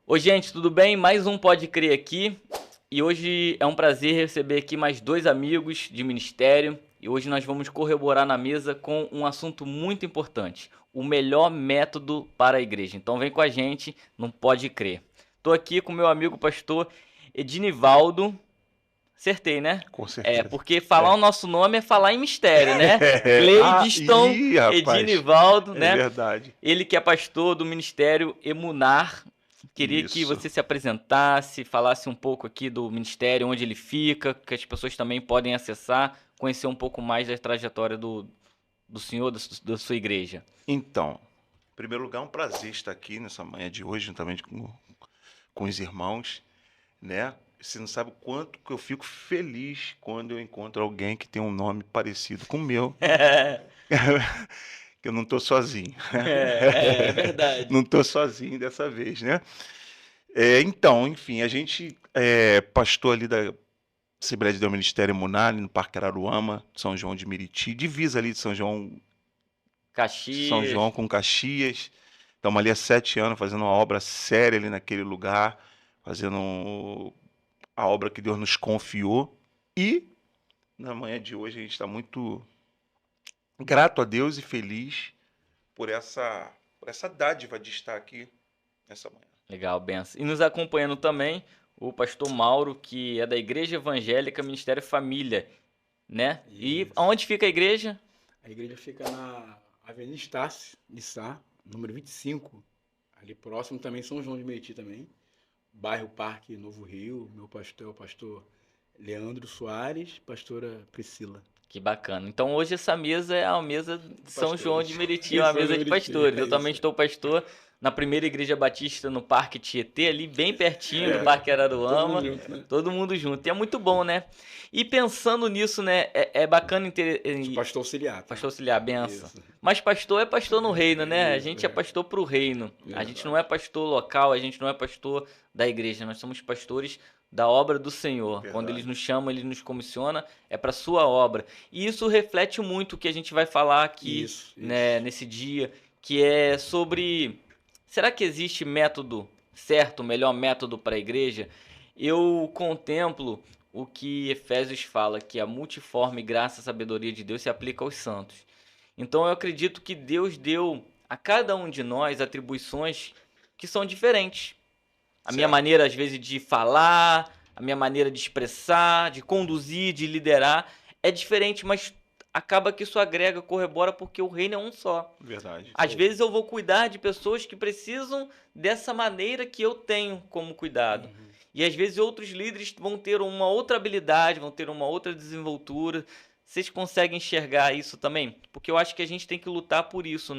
Oi, gente, tudo bem? Mais um Pode Crer aqui. E hoje é um prazer receber aqui mais dois amigos de ministério. E hoje nós vamos corroborar na mesa com um assunto muito importante: o melhor método para a igreja. Então vem com a gente, não pode crer. Estou aqui com meu amigo pastor Edinivaldo. Acertei, né? Com É, certeza. porque falar o nosso nome é falar em mistério, né? Ah, Gleidson ih, rapaz. Edinivaldo, É né? verdade. Ele que é pastor do Ministério Emunar. Queria que Isso. você se apresentasse, falasse um pouco aqui do ministério, onde ele fica, que as pessoas também podem acessar, conhecer um pouco mais da trajetória do senhor, da sua igreja. Então, em primeiro lugar, é um prazer estar aqui nessa manhã de hoje, juntamente com os irmãos, né? Você não sabe o quanto que eu fico feliz quando eu encontro alguém que tem um nome parecido com o meu, que eu não estou sozinho. É verdade. Não estou sozinho dessa vez, né? Então, enfim, a gente é pastor ali da Assembleia de Deus Ministério Munali, no Parque Araruama, São João de Meriti, divisa ali de São João Caxias. com Caxias. Estamos ali há 7 anos fazendo uma obra séria ali naquele lugar, fazendo a obra que Deus nos confiou. E na manhã de hoje a gente está muito grato a Deus e feliz por essa dádiva de estar aqui nessa manhã. Legal, benção. E nos acompanhando também o pastor Mauro, que é da Igreja Evangélica Ministério Família, né? E Isso. aonde fica a igreja? A igreja fica na Avenida Estácio de Sá, número 25. Ali próximo também São João de Meriti também. Bairro Parque Novo Rio. Meu pastor é o pastor Leandro Soares, pastora Priscila. Que bacana. Então hoje essa mesa é a mesa de São João de Pastores. Meriti, uma São João mesa de de Meriti, pastores. é Eu também isso. estou pastor na primeira igreja batista no Parque Tietê, ali bem pertinho do É, Parque todo mundo Araruama. junto, né? Todo mundo junto. E é muito bom, né? E pensando nisso, né? É bacana Sou pastor auxiliar, tá? pastor auxiliar, benção. Isso. Mas pastor é pastor no reino, né? A Isso, gente é é. pastor pro reino. É A gente não é verdade. pastor local, a gente não é pastor da igreja. Nós somos pastores da obra do Senhor. Quando eles Verdade. nos chamam, ele nos comissiona, é para sua obra. E isso reflete muito o que a gente vai falar aqui, Isso, né, isso. nesse dia, que é sobre será que existe método certo, o melhor método para a igreja? Eu contemplo o que Efésios fala, que a multiforme graça e sabedoria de Deus se aplica aos santos. Então eu acredito que Deus deu a cada um de nós atribuições que são diferentes. A minha Certo. maneira, às vezes, de falar, a minha maneira de expressar, de conduzir, de liderar é diferente, mas acaba que isso agrega, corrobora, porque o reino é um só. Verdade. Às vezes eu vou cuidar de pessoas que precisam dessa maneira que eu tenho como cuidado. Uhum. E às vezes outros líderes vão ter uma outra habilidade, vão ter uma outra desenvoltura. Vocês conseguem enxergar isso também? Porque eu acho que a gente tem que lutar por isso,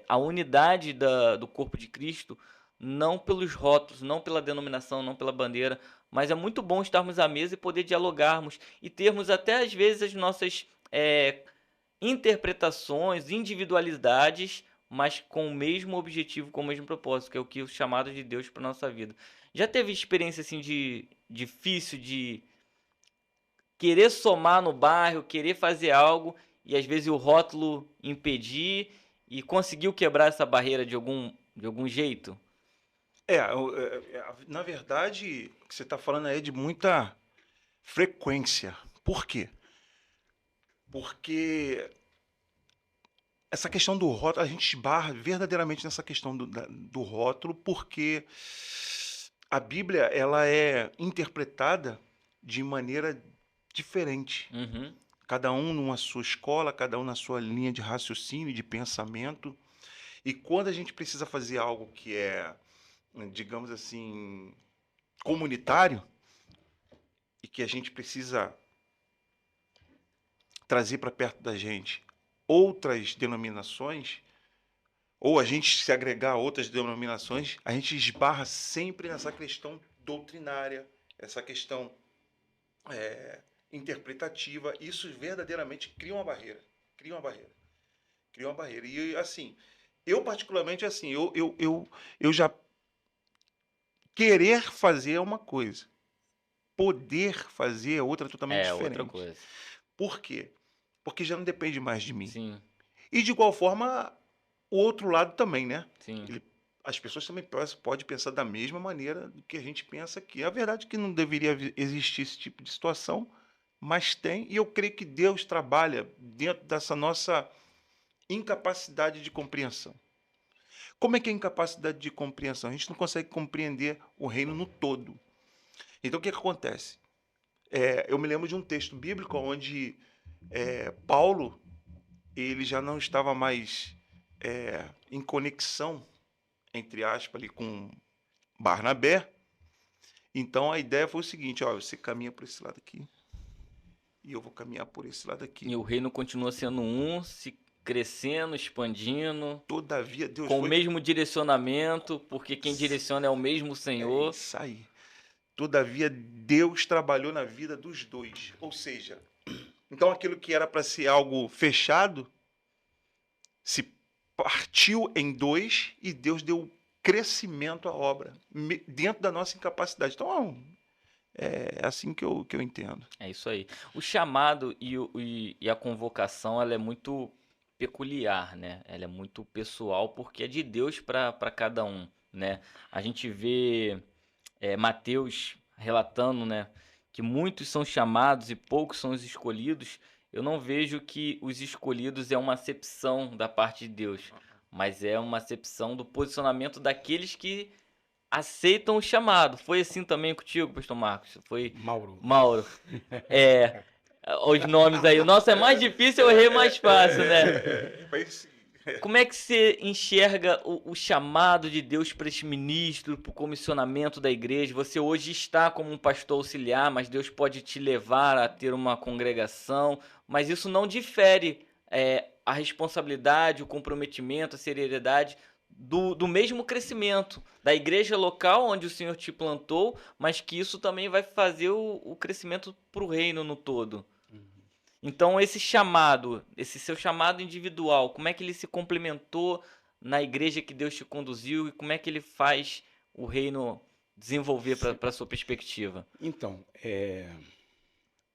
a unidade do corpo de Cristo, não pelos rótulos, não pela denominação, não pela bandeira, mas é muito bom estarmos à mesa e poder dialogarmos e termos até às vezes as nossas interpretações, individualidades, mas com o mesmo objetivo, com o mesmo propósito, que é o chamado de Deus para nossa vida. Já teve experiência assim de difícil de querer somar no bairro, querer fazer algo e às vezes o rótulo impedir e conseguiu quebrar essa barreira de algum jeito? Na verdade, o que você está falando aí é de muita frequência. Por quê? Porque essa questão do rótulo, a gente esbarra verdadeiramente nessa questão do rótulo, porque a Bíblia ela é interpretada de maneira diferente. Uhum. Cada um numa sua escola, cada um na sua linha de raciocínio, de pensamento. E quando a gente precisa fazer algo que é, digamos assim, comunitário, e que a gente precisa trazer para perto da gente outras denominações, ou a gente se agregar a outras denominações, a gente esbarra sempre nessa questão doutrinária, essa questão interpretativa. Isso verdadeiramente cria uma barreira. Cria uma barreira. Cria uma barreira. E assim, eu particularmente, assim, eu já querer fazer é uma coisa. Poder fazer é outra totalmente É, outra diferente. coisa. Por quê? Porque já não depende mais de mim. Sim, E de igual forma, o outro lado também, né? sim. as pessoas também podem pensar da mesma maneira do que a gente pensa aqui. A verdade é que não deveria existir esse tipo de situação, mas tem, e eu creio que Deus trabalha dentro dessa nossa incapacidade de compreensão. Como é que é a incapacidade de compreensão? A gente não consegue compreender o reino no todo. Então, o que acontece? Eu me lembro de um texto bíblico onde Paulo ele já não estava mais em conexão, entre aspas, ali, com Barnabé. Então, a ideia foi o seguinte, ó, você caminha por esse lado aqui e eu vou caminhar por esse lado aqui. E o reino continua sendo se crescendo, expandindo, Todavia, Deus com o mesmo direcionamento, porque quem direciona é o mesmo Senhor. É isso aí. Todavia, Deus trabalhou na vida dos dois. Ou seja, então aquilo que era para ser algo fechado se partiu em dois e Deus deu crescimento à obra dentro da nossa incapacidade. Então, é assim que eu entendo. É isso aí. O chamado e a convocação, ela é muito peculiar, né? Ela é muito pessoal, porque é de Deus para cada um, né? A gente vê Mateus relatando, né, que muitos são chamados e poucos são os escolhidos. Eu não vejo que os escolhidos é uma acepção da parte de Deus, mas é uma acepção do posicionamento daqueles que aceitam o chamado. Foi assim também contigo, pastor Marcos? Foi Mauro. Os nomes aí. O nosso é mais difícil, eu errei mais fácil, né? Como é que você enxerga o chamado de Deus para esse ministro, para o comissionamento da igreja? Você hoje está como um pastor auxiliar, mas Deus pode te levar a ter uma congregação, mas isso não difere a responsabilidade, o comprometimento, a seriedade do mesmo crescimento da igreja local onde o Senhor te plantou, mas que isso também vai fazer o crescimento para o reino no todo. Então, esse seu chamado individual, como é que ele se complementou na igreja que Deus te conduziu e como é que ele faz o reino desenvolver para a sua perspectiva? Então,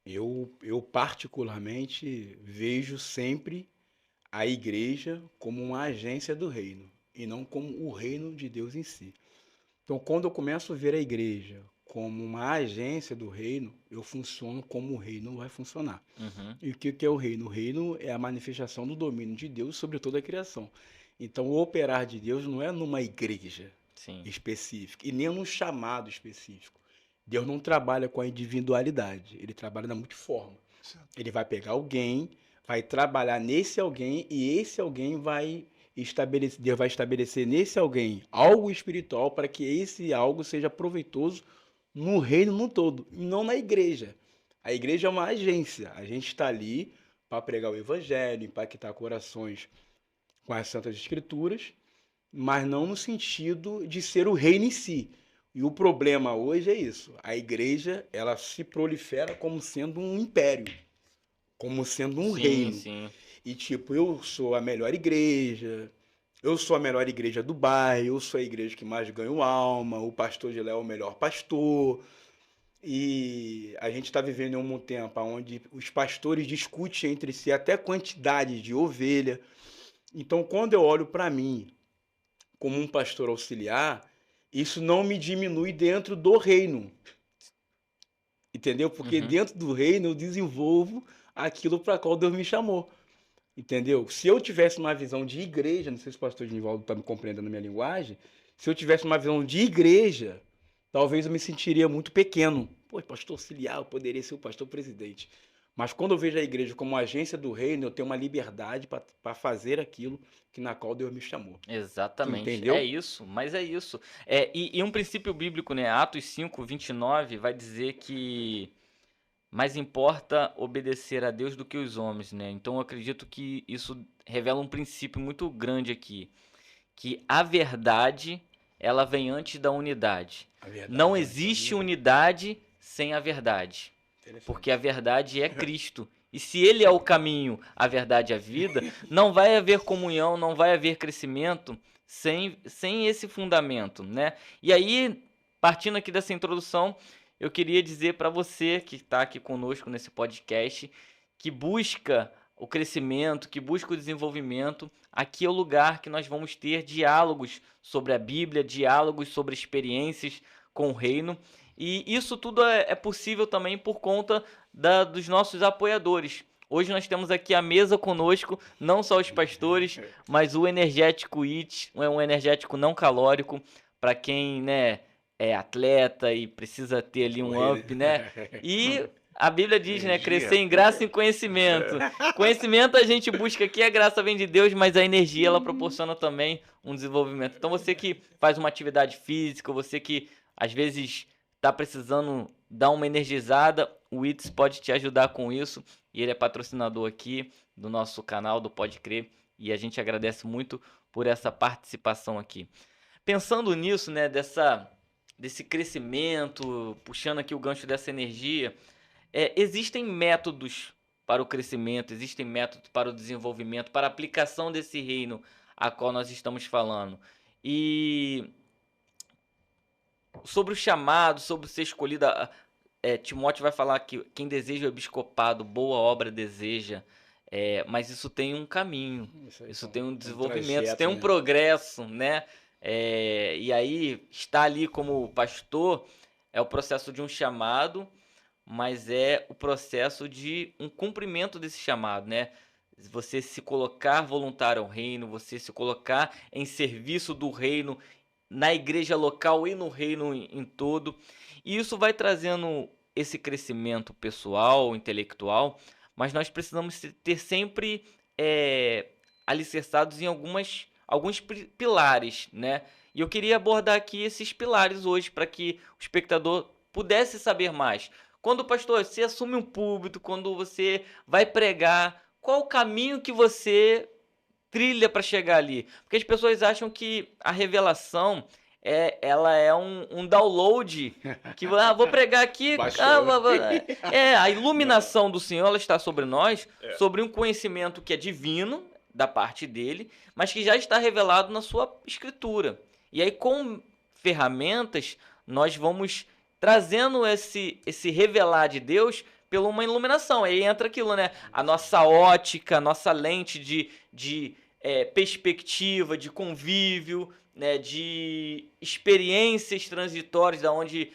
eu particularmente vejo sempre a igreja como uma agência do reino e não como o reino de Deus em si. Então, quando eu começo a ver a igreja como uma agência do reino, eu funciono como o reino vai funcionar. Uhum. E o que é o reino? O reino é a manifestação do domínio de Deus sobre toda a criação. Então, o operar de Deus não é numa igreja específica e nem num chamado específico. Deus não trabalha com a individualidade, ele trabalha da multiforma. Ele vai pegar alguém, vai trabalhar nesse alguém e esse alguém vai estabelecer, Deus vai estabelecer nesse alguém algo espiritual para que esse algo seja proveitoso no reino no todo, e não na igreja. A igreja é uma agência. A gente está ali para pregar o evangelho, impactar corações com as Santas Escrituras, mas não no sentido de ser o reino em si. E o problema hoje é isso. A igreja, ela se prolifera como sendo um império, como sendo um reino. Sim. E tipo, eu sou a melhor igreja, eu sou a melhor igreja do bairro, eu sou a igreja que mais ganha alma, o pastor de Léo é o melhor pastor. E a gente está vivendo em um tempo onde os pastores discutem entre si até quantidade de ovelha. Então, quando eu olho para mim como um pastor auxiliar, isso não me diminui dentro do reino. Entendeu? Porque dentro do reino eu desenvolvo aquilo para qual Deus me chamou. Entendeu? Se eu tivesse uma visão de igreja, não sei se o pastor Genivaldo está me compreendendo a minha linguagem, se eu tivesse uma visão de igreja, talvez eu me sentiria muito pequeno. Pô, pastor auxiliar, eu poderia ser o pastor presidente. Mas quando eu vejo a igreja como agência do reino, eu tenho uma liberdade para fazer aquilo na qual Deus me chamou. Exatamente. Entendeu? É isso, mas é isso. E um princípio bíblico, né? Atos 5:29 vai dizer que mais importa obedecer a Deus do que os homens, né? Então eu acredito que isso revela um princípio muito grande aqui, que a verdade, ela vem antes da unidade. Não existe unidade sem a verdade, porque a verdade é Cristo. E se ele é o caminho, a verdade e a vida, não vai haver comunhão, não vai haver crescimento sem esse fundamento, né? E aí, partindo aqui dessa introdução, eu queria dizer para você que está aqui conosco nesse podcast, que busca o crescimento, que busca o desenvolvimento, aqui é o lugar que nós vamos ter diálogos sobre a Bíblia, diálogos sobre experiências com o reino. E isso tudo é possível também por conta dos nossos apoiadores. Hoje nós temos aqui à mesa conosco, não só os pastores, mas o Energético IT, um energético não calórico, para quem, né, é atleta e precisa ter ali um up, né? E a Bíblia diz, né, crescer em graça e em conhecimento. Conhecimento a gente busca aqui, a graça vem de Deus, mas a energia ela proporciona também um desenvolvimento. Então você que faz uma atividade física, você que às vezes está precisando dar uma energizada, o ITS pode te ajudar com isso. E ele é patrocinador aqui do nosso canal, do Pode Crer. E a gente agradece muito por essa participação aqui. Pensando nisso, né, desse crescimento, puxando aqui o gancho dessa energia, existem métodos para o crescimento, existem métodos para o desenvolvimento, para a aplicação desse reino a qual nós estamos falando. E sobre o chamado, sobre ser escolhido, Timóteo vai falar que quem deseja o episcopado, boa obra deseja, mas isso tem um caminho, isso tem um desenvolvimento, trajeto, isso tem um né? progresso, né? E aí, estar ali como pastor é o processo de um chamado, mas é o processo de um cumprimento desse chamado, né? Você se colocar voluntário ao reino, você se colocar em serviço do reino, na igreja local e no reino em todo. E isso vai trazendo esse crescimento pessoal, intelectual, mas nós precisamos ter sempre alicerçados em alguns pilares, né? E eu queria abordar aqui esses pilares hoje para que o espectador pudesse saber mais. Quando, pastor, você assume um púlpito, quando você vai pregar, qual o caminho que você trilha para chegar ali? Porque as pessoas acham que a revelação ela é um download que vou pregar aqui. A iluminação do Senhor ela está sobre nós, sobre um conhecimento que é divino da parte dele, mas que já está revelado na sua escritura. E aí, com ferramentas, nós vamos trazendo esse revelar de Deus pela uma iluminação. Aí entra aquilo, né? A nossa ótica, a nossa lente de perspectiva, de convívio, né? De experiências transitórias da onde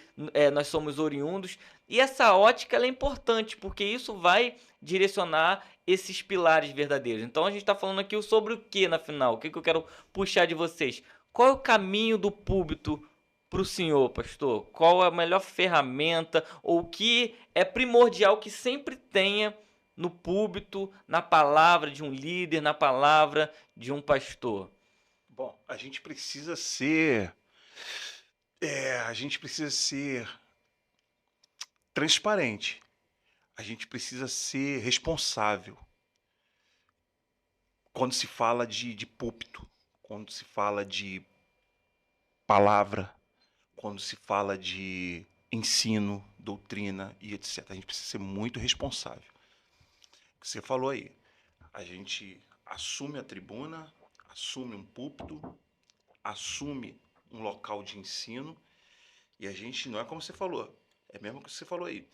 nós somos oriundos. E essa ótica ela é importante, porque isso vai direcionar esses pilares verdadeiros. Então a gente está falando aqui sobre o que na final? O que eu quero puxar de vocês? Qual é o caminho do púlpito para o senhor, pastor? Qual é a melhor ferramenta ou o que é primordial que sempre tenha no púlpito, na palavra de um líder, na palavra de um pastor? Bom, a gente precisa ser transparente. A gente precisa ser responsável. Quando se fala de púlpito, quando se fala de palavra, quando se fala de ensino, doutrina e etc. A gente precisa ser muito responsável. Você falou aí, a gente assume a tribuna, assume um púlpito, assume um local de ensino e a gente, não é como você falou, é mesmo que você falou aí.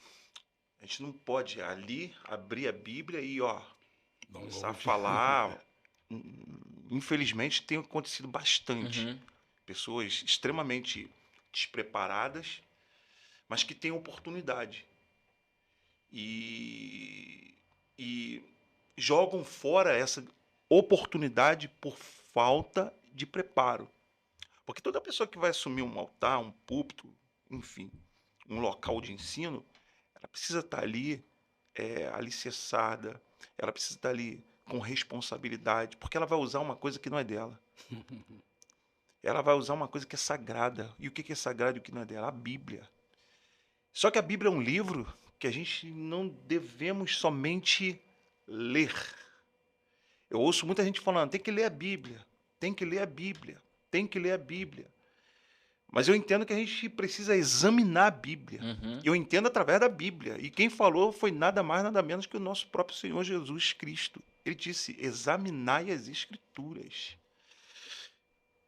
A gente não pode ali abrir a Bíblia e começar a falar. Infelizmente tem acontecido bastante. Uhum. Pessoas extremamente despreparadas, mas que têm oportunidade. E jogam fora essa oportunidade por falta de preparo. Porque toda pessoa que vai assumir um altar, um púlpito, enfim, um local de ensino, ela precisa estar ali alicerçada, ela precisa estar ali com responsabilidade, porque ela vai usar uma coisa que não é dela. Ela vai usar uma coisa que é sagrada. E o que é sagrado e o que não é dela? A Bíblia. Só que a Bíblia é um livro que a gente não devemos somente ler. Eu ouço muita gente falando, tem que ler a Bíblia, tem que ler a Bíblia, tem que ler a Bíblia. Mas eu entendo que a gente precisa examinar a Bíblia. Uhum. Eu entendo através da Bíblia. E quem falou foi nada mais, nada menos que o nosso próprio Senhor Jesus Cristo. Ele disse, examinai as Escrituras.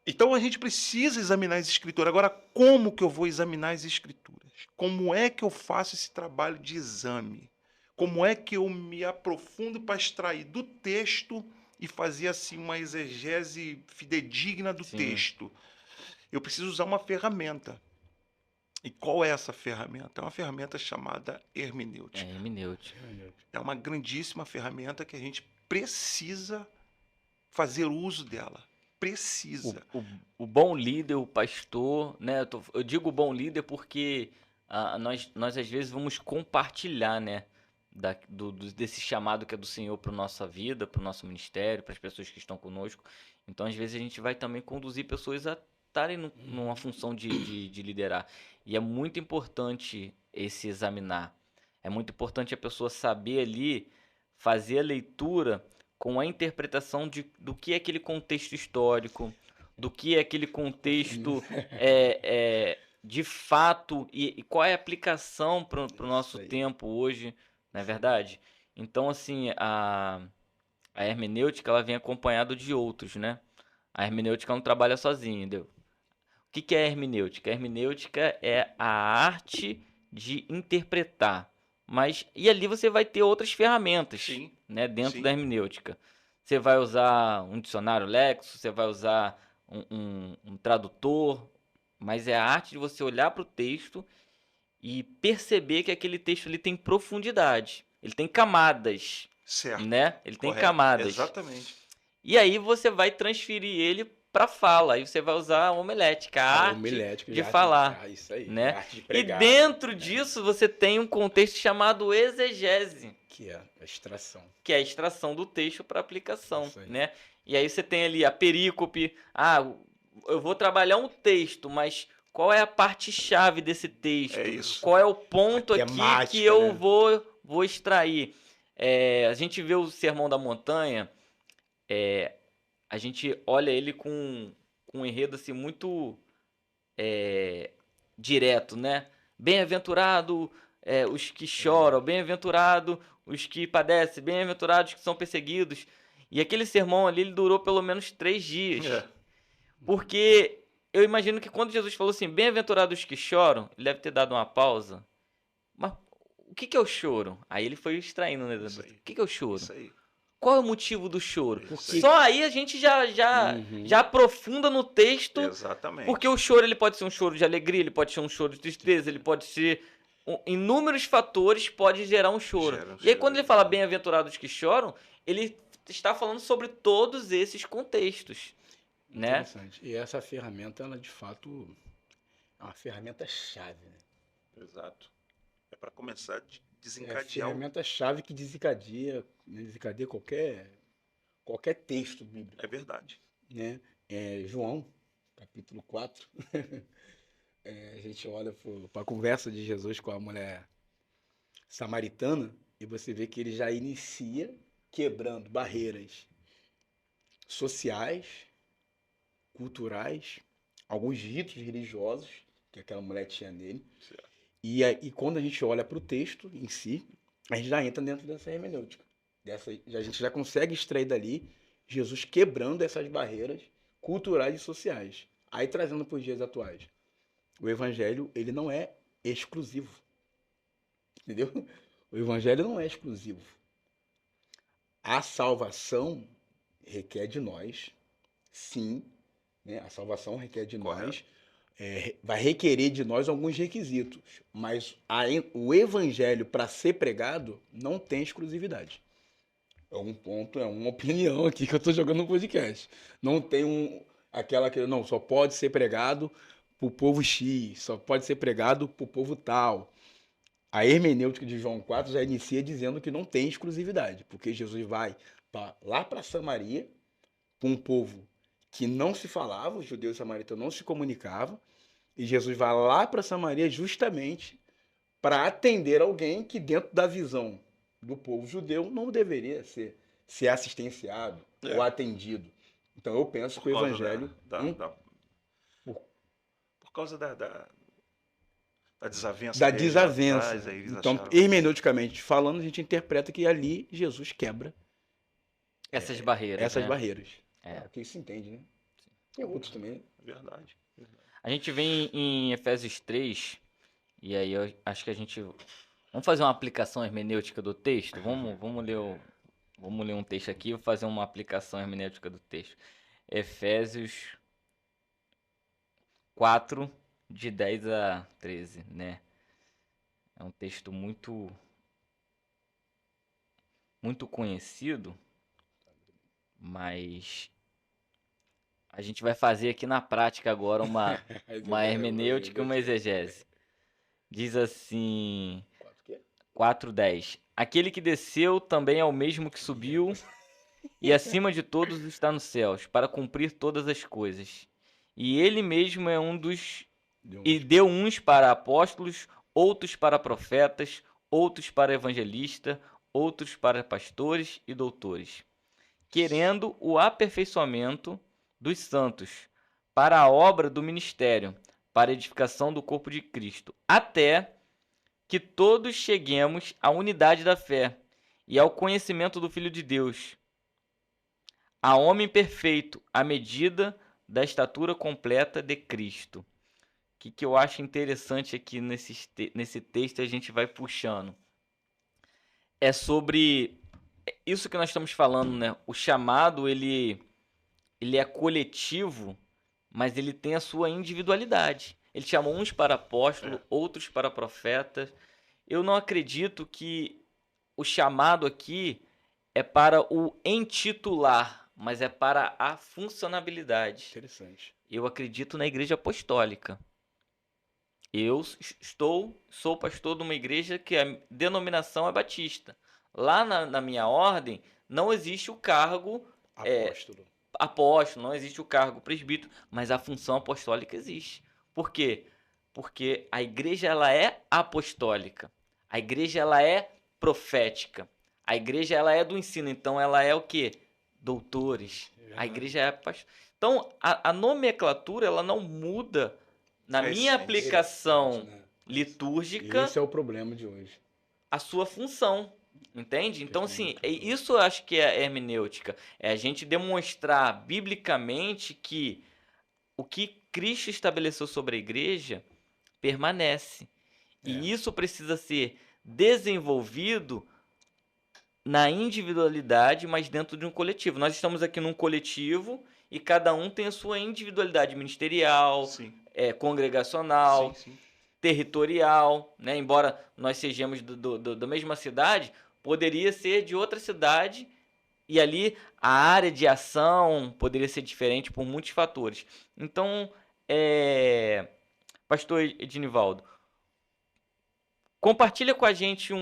Então a gente precisa examinar as Escrituras. Agora, como que eu vou examinar as Escrituras? Como é que eu faço esse trabalho de exame? Como é que eu me aprofundo para extrair do texto e fazer assim uma exegese fidedigna do Sim. texto? Eu preciso usar uma ferramenta. E qual é essa ferramenta? É uma ferramenta chamada É hermenêutica. hermenêutica. É uma grandíssima ferramenta que a gente precisa fazer uso dela. Precisa. O bom líder, o pastor, né? Eu digo bom líder porque nós às vezes vamos compartilhar, né? Desse chamado que é do Senhor para nossa vida, para o nosso ministério, para as pessoas que estão conosco. Então, às vezes, a gente vai também conduzir pessoas a estarem numa função de liderar. E é muito importante esse examinar. É muito importante a pessoa saber ali fazer a leitura com a interpretação do que é aquele contexto histórico, do que é aquele contexto de fato e qual é a aplicação para o nosso aí. tempo hoje, não é verdade? Então, assim, a hermenêutica ela vem acompanhada de outros, né? A hermenêutica não trabalha sozinha, entendeu? O que é a hermenêutica? A hermenêutica é a arte de interpretar. E ali você vai ter outras ferramentas, Sim, né, dentro sim. da hermenêutica. Você vai usar um dicionário Lexo, você vai usar um tradutor, mas é a arte de você olhar para o texto e perceber que aquele texto ali tem profundidade, ele tem camadas, Certo. né? Ele tem Correto. camadas. Exatamente. E aí você vai transferir ele para fala. Aí você vai usar a homilética, a arte homilética, de arte falar, isso aí, né? arte de E pregar, dentro disso você tem um contexto chamado exegese, que é a extração. que é a extração do texto para aplicação, Isso aí. né? E aí você tem ali a perícope. Eu vou trabalhar um texto, mas qual é a parte-chave desse texto? É isso. Qual é o ponto A aqui que temática, eu né? vou extrair? A gente vê o Sermão da Montanha, a gente olha ele com um enredo assim muito direto, né? Bem-aventurado os que choram, bem-aventurado os que padecem, bem-aventurados os que são perseguidos. E aquele sermão ali ele durou pelo menos 3 dias. É. Porque eu imagino que quando Jesus falou assim, bem-aventurados os que choram, ele deve ter dado uma pausa. Mas o que é o choro? Aí ele foi extraindo, né? Isso aí. O que é o choro? Isso aí. Qual é o motivo do choro? Isso aí. Só aí a gente já aprofunda no texto, Exatamente. porque o choro ele pode ser um choro de alegria, ele pode ser um choro de tristeza, ele pode ser inúmeros fatores pode gerar um choro. Gera um E aí choro. quando ele fala bem-aventurados que choram, ele está falando sobre todos esses contextos, né? Interessante. E essa ferramenta, ela de fato é uma ferramenta-chave, né? Exato. É para começar a É a desencadear. ferramenta-chave que desencadeia qualquer texto bíblico, É verdade. né? João, capítulo 4, a gente olha para a conversa de Jesus com a mulher samaritana e você vê que ele já inicia quebrando barreiras sociais, culturais, alguns ritos religiosos que aquela mulher tinha nele. Certo. E quando a gente olha para o texto em si, a gente já entra dentro dessa hermenêutica. A gente já consegue extrair dali Jesus quebrando essas barreiras culturais e sociais. Aí trazendo para os dias atuais. O evangelho, ele não é exclusivo. Entendeu? O evangelho não é exclusivo. A salvação requer de nós, sim, né? A salvação requer de nós, vai requerer de nós alguns requisitos, mas o evangelho para ser pregado não tem exclusividade. É um ponto, é uma opinião aqui que eu estou jogando no podcast. Não tem aquela que não só pode ser pregado para o povo X, só pode ser pregado para o povo tal. A hermenêutica de João 4 já inicia dizendo que não tem exclusividade, porque Jesus vai lá para Samaria, para um povo que não se falava, os judeus e samaritanos não se comunicavam, e Jesus vai lá para Samaria justamente para atender alguém que dentro da visão do povo judeu não deveria ser assistenciado ou atendido. Então eu penso que o evangelho... Por causa da desavença. Da desavença. Então, acharam... hermeneuticamente falando, a gente interpreta que ali Jesus quebra essas barreiras. Essas né? barreiras. É o que se entende, né? Tem outros também. Verdade. A gente vem em Efésios 3, e aí eu acho que a gente Vamos fazer uma aplicação hermenêutica do texto? Vamos ler um texto aqui e vou fazer uma aplicação hermenêutica do texto. Efésios 4, de 10 a 13, né? É um texto muito conhecido, mas a gente vai fazer aqui na prática agora uma hermenêutica e uma exegese. Diz assim, 4:10. Aquele que desceu também é o mesmo que subiu e acima de todos está nos céus, para cumprir todas as coisas. E ele mesmo é e deu uns para apóstolos, outros para profetas, outros para evangelistas, outros para pastores e doutores, querendo o aperfeiçoamento dos santos, para a obra do ministério, para a edificação do corpo de Cristo, até que todos cheguemos à unidade da fé e ao conhecimento do Filho de Deus, a homem perfeito, à medida da estatura completa de Cristo. O que eu acho interessante aqui nesse texto, a gente vai puxando. É sobre isso que nós estamos falando, né? O chamado, ele é coletivo, mas ele tem a sua individualidade. Ele chamou uns para apóstolo, outros para profetas. Eu não acredito que o chamado aqui é para o intitular, mas é para a funcionabilidade. Interessante. Eu acredito na igreja apostólica. Eu sou pastor de uma igreja que a denominação é batista. Lá na minha ordem não existe o cargo apóstolo, não existe o cargo presbítero, mas a função apostólica existe. Por quê? Porque a igreja ela é apostólica, a igreja ela é profética, a igreja ela é do ensino, então ela é o quê? Doutores. A igreja é pastor. Então a nomenclatura ela não muda na minha aplicação litúrgica. Esse é o problema de hoje. A sua função. Entende? Então, assim, isso eu acho que é hermenêutica. É a gente demonstrar biblicamente que o que Cristo estabeleceu sobre a igreja permanece. E isso precisa ser desenvolvido na individualidade, mas dentro de um coletivo. Nós estamos aqui num coletivo e cada um tem a sua individualidade ministerial, congregacional, territorial, né? Embora nós sejamos da mesma cidade, poderia ser de outra cidade e ali a área de ação poderia ser diferente por muitos fatores. Então, pastor Edinivaldo, compartilha com a gente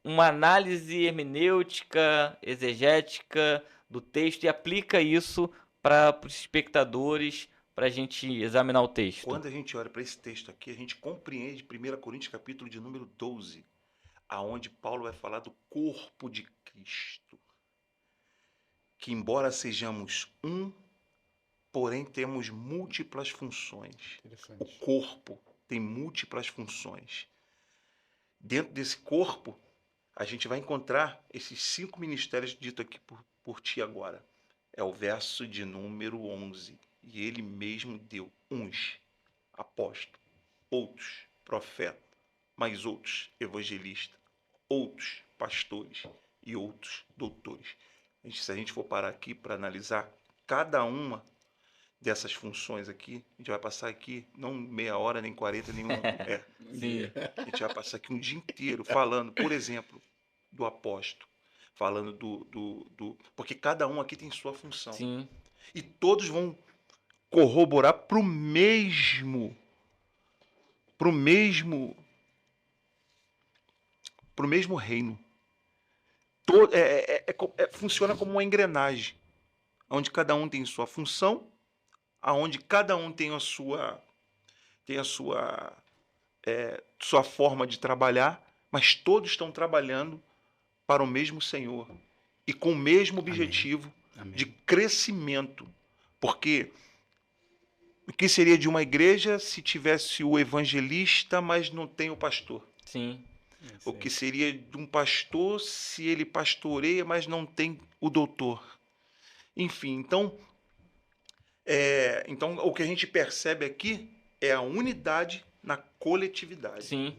uma análise hermenêutica, exegética do texto e aplica isso para os espectadores, para a gente examinar o texto. Quando a gente olha para esse texto aqui, a gente compreende 1 Coríntios capítulo de número 12, aonde Paulo vai falar do corpo de Cristo. Que embora sejamos um, porém temos múltiplas funções. O corpo tem múltiplas funções. Dentro desse corpo, a gente vai encontrar esses 5 ministérios ditos aqui por ti agora. É o verso de número 11. E ele mesmo deu uns apóstolos, outros profetas, mais outros evangelistas, outros pastores e outros doutores. Se a gente for parar aqui para analisar cada uma dessas funções aqui, a gente vai passar aqui não meia hora, nem 40, nem a gente vai passar aqui um dia inteiro falando, por exemplo, do apóstolo, falando porque cada um aqui tem sua função. Sim. E todos vão corroborar para o mesmo reino. Funciona como uma engrenagem, onde cada um tem sua função, onde cada um tem a sua forma de trabalhar, mas todos estão trabalhando para o mesmo Senhor e com o mesmo objetivo de crescimento. Porque o que seria de uma igreja se tivesse o evangelista, mas não tem o pastor? Sim. O que seria de um pastor se ele pastoreia, mas não tem o doutor? Enfim, então o que a gente percebe aqui é a unidade na coletividade. Sim.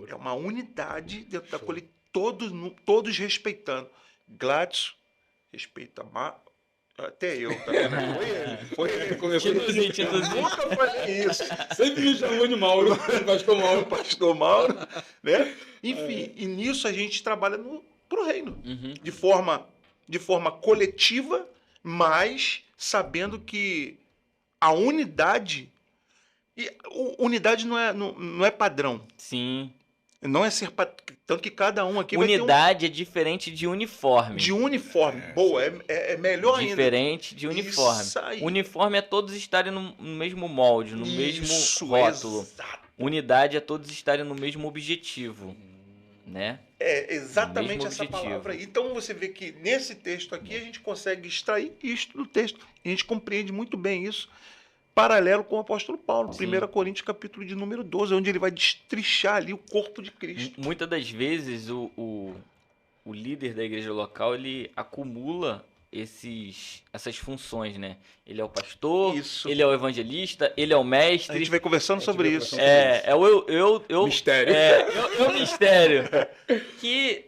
É uma unidade dentro da coletividade, todos respeitando. Gladys respeita até eu, tá vendo? Foi ele. Começou Tituzinho. Nunca falei isso. Sempre me chamou de Mauro, pastor Mauro. Pastor Mauro, né? Enfim, e nisso a gente trabalha pro reino. Uhum. De forma coletiva, mas sabendo que a unidade... Unidade não é padrão. Sim. Não é ser tanto que cada um aqui Unidade é diferente de uniforme. de uniforme. Boa, é melhor ainda. Diferente de uniforme. Isso aí. Uniforme é todos estarem no mesmo molde, no mesmo rótulo. Exato. Unidade é todos estarem no mesmo objetivo, né? É exatamente Mesmo essa objetivo. palavra aí. Então você vê que nesse texto aqui a gente consegue extrair isto do texto. E a gente compreende muito bem isso. Paralelo com o apóstolo Paulo, Sim. 1 Coríntios capítulo de número 12, onde ele vai destrinchar ali o corpo de Cristo. Muitas das vezes o líder da igreja local, ele acumula essas funções, né? Ele é o pastor, Isso. ele é o evangelista, ele é o A mestre. gente vai conversando sobre vai isso. conversando. É o Mistério. É o mistério. Que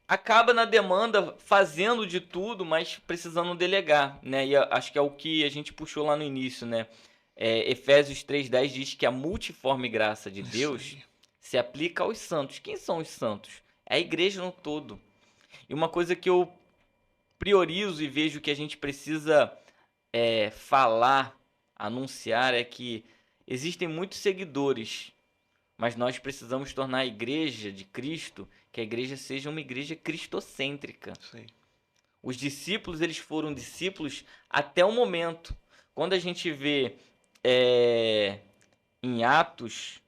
acaba na demanda fazendo de tudo, mas precisando delegar, né? E acho que é o que a gente puxou lá no início, né? Efésios 3:10 diz que a multiforme graça de Deus se aplica aos santos. Quem são os santos? É a igreja no todo. E uma coisa que eu priorizo e vejo que a gente precisa falar, anunciar, é que existem muitos seguidores, mas nós precisamos tornar a igreja de Cristo, que a igreja seja uma igreja cristocêntrica. Sim. Os discípulos, eles foram discípulos até o momento. Quando a gente vê em Atos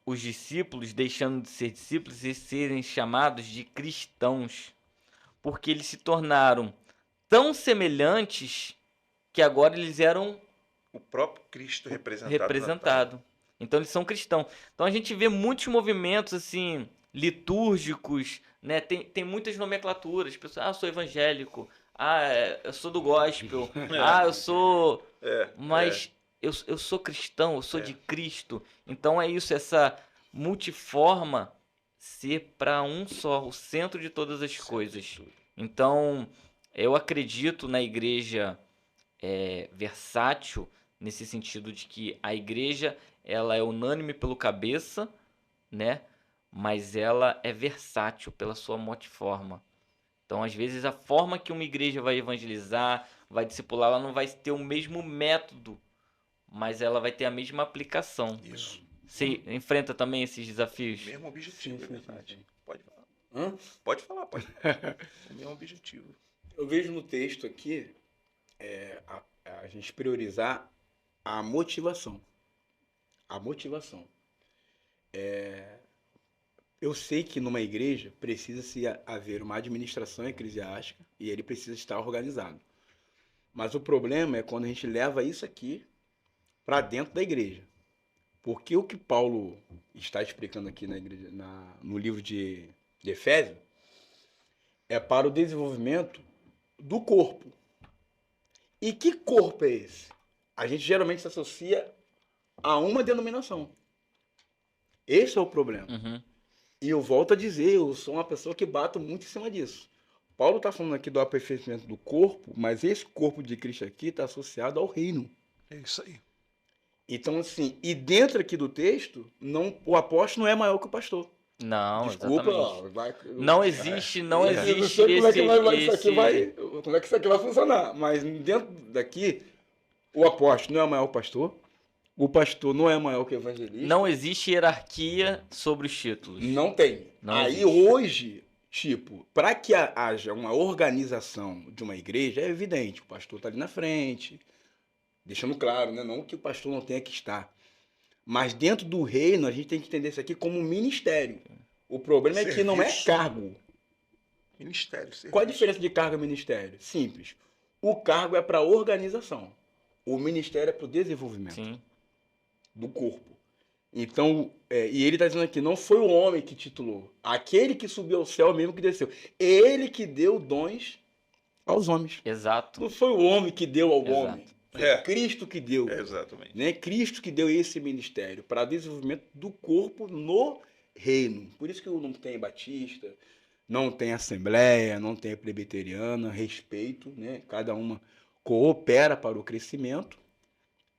os discípulos deixando de ser discípulos e serem chamados de cristãos, porque eles se tornaram tão semelhantes que agora eles eram O próprio Cristo representado. Então eles são cristãos. Então a gente vê muitos movimentos assim litúrgicos, né? Tem muitas nomenclaturas. Pessoas, eu sou evangélico. Eu sou do gospel. Eu sou... Mas eu sou cristão, eu sou de Cristo. Então é isso, essa multiforma ser para um só, o centro de todas as coisas. Então eu acredito na igreja versátil, nesse sentido de que a igreja ela é unânime pelo cabeça, né? Mas ela é versátil pela sua multiforma. Então, às vezes, a forma que uma igreja vai evangelizar, vai discipular, ela não vai ter o mesmo método, mas ela vai ter a mesma aplicação. Isso. Você enfrenta também esses desafios? Mesmo objetivo, Sim, é sim, verdade. sim. Pode falar. Hã? Pode falar. O mesmo objetivo. Eu vejo no texto aqui a gente priorizar a motivação. A motivação. Eu sei que numa igreja precisa-se haver uma administração eclesiástica e ele precisa estar organizado. Mas o problema é quando a gente leva isso aqui para dentro da igreja. Porque o que Paulo está explicando aqui na igreja, no livro de Efésios é para o desenvolvimento do corpo. E que corpo é esse? A gente geralmente se associa a uma denominação. Esse é o problema. Uhum. E eu volto a dizer, eu sou uma pessoa que bato muito em cima disso. Paulo está falando aqui do aperfeiçoamento do corpo, mas esse corpo de Cristo aqui está associado ao reino. É isso aí. Então, assim, e dentro aqui do texto, o apóstolo não é maior que o pastor. Não, Desculpa, exatamente. Não existe eu não esse... sei como é que como é que isso aqui vai funcionar. Mas dentro daqui, o apóstolo não é maior que o pastor. O pastor não é maior que o evangelista. Não existe hierarquia sobre os títulos. Não tem. Não Aí existe. hoje, tipo, para que haja uma organização de uma igreja, é evidente, o pastor está ali na frente, deixando claro, né? Não que o pastor não tenha que estar. Mas dentro do reino, a gente tem que entender isso aqui como um ministério. O problema é que não é cargo. Ministério. Serviço. Qual a diferença de cargo e ministério? Simples. O cargo é para organização. O ministério é para o desenvolvimento. Sim. Do corpo. Então, e ele está dizendo aqui, não foi o homem que titulou. Aquele que subiu ao céu é o mesmo que desceu. Ele que deu dons aos homens. Exato. Não foi o homem que deu ao Exato. homem. É. Cristo que deu. Exatamente. Né? Cristo que deu esse ministério para desenvolvimento do corpo no reino. Por isso que não tem batista, não tem assembleia, não tem presbiteriana, respeito, né? Cada uma coopera para o crescimento,